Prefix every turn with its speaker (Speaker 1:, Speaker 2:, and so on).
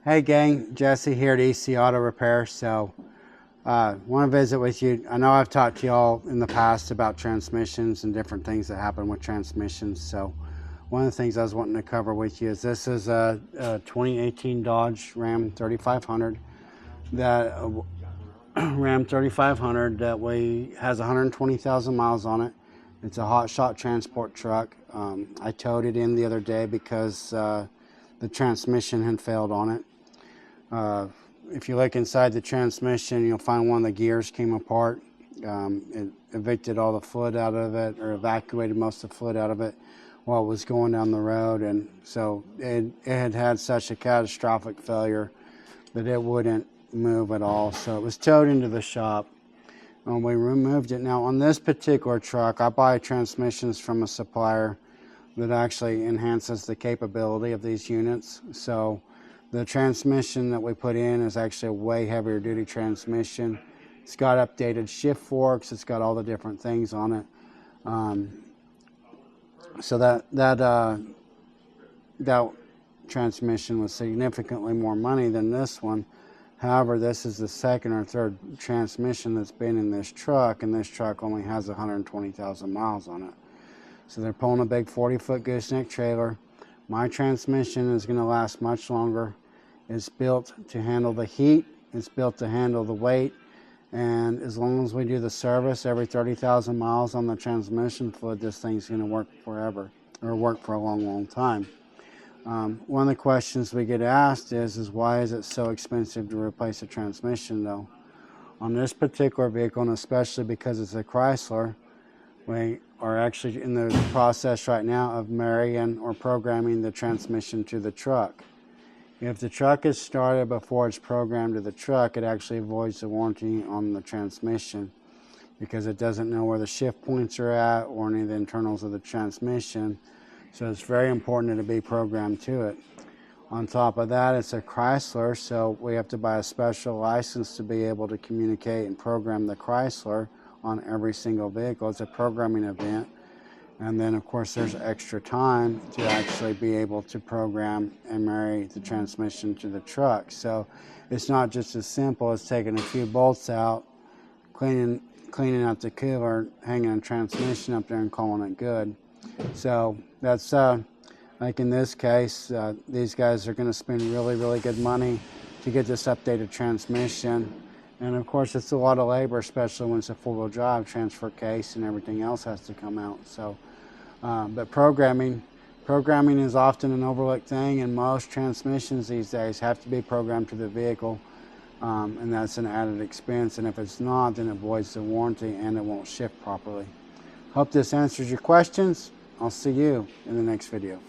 Speaker 1: Hey gang, Jesse here at EC Auto Repair. So want to visit with you. I know I've talked to y'all in the past about transmissions and different things that happen with transmissions. So one of the things I was wanting to cover with you is this is a 2018 Dodge Ram 3500 that Ram 3500 that has 120,000 miles on it. It's a hot shot transport truck. I towed it in the other day because the transmission had failed on it. If you look inside the transmission, you'll find one of the gears came apart. It evicted all the fluid out of it, or evacuated most of the fluid out of it while it was going down the road, and so it had such a catastrophic failure that it wouldn't move at all. So it was towed into the shop, and we removed it. Now on this particular truck, I buy transmissions from a supplier that actually enhances the capability of these units. So the transmission that we put in is actually a way heavier duty transmission. It's got updated shift forks. It's got all the different things on it. So that transmission was significantly more money than this one. However, this is the second or third transmission that's been in this truck, and this truck only has 120,000 miles on it. So they're pulling a big 40-foot gooseneck trailer. My transmission is going to last much longer. It's built to handle the heat. It's built to handle the weight. And as long as we do the service every 30,000 miles on the transmission fluid, this thing's going to work forever, or work for a long, long time. One of the questions we get asked is why is it so expensive to replace a transmission though? On this particular vehicle, and especially because it's a Chrysler, we are actually in the process right now of marrying or programming the transmission to the truck. If the truck is started before it's programmed to the truck, it actually voids the warranty on the transmission because it doesn't know where the shift points are at or any of the internals of the transmission. So it's very important that it be programmed to it. On top of that, it's a Chrysler, so we have to buy a special license to be able to communicate and program the Chrysler on every single vehicle. It's a programming event. And then of course there's extra time to actually be able to program and marry the transmission to the truck. So it's not just as simple as taking a few bolts out, cleaning out the cooler, hanging a transmission up there and calling it good. So that's like in this case, these guys are going to spend really, really good money to get this updated transmission. And of course it's a lot of labor, especially when it's a four-wheel drive, transfer case and everything else has to come out. So, but programming is often an overlooked thing, and most transmissions these days have to be programmed to the vehicle, and that's an added expense. And if it's not, then it voids the warranty and it won't shift properly. Hope this answers your questions. I'll see you in the next video.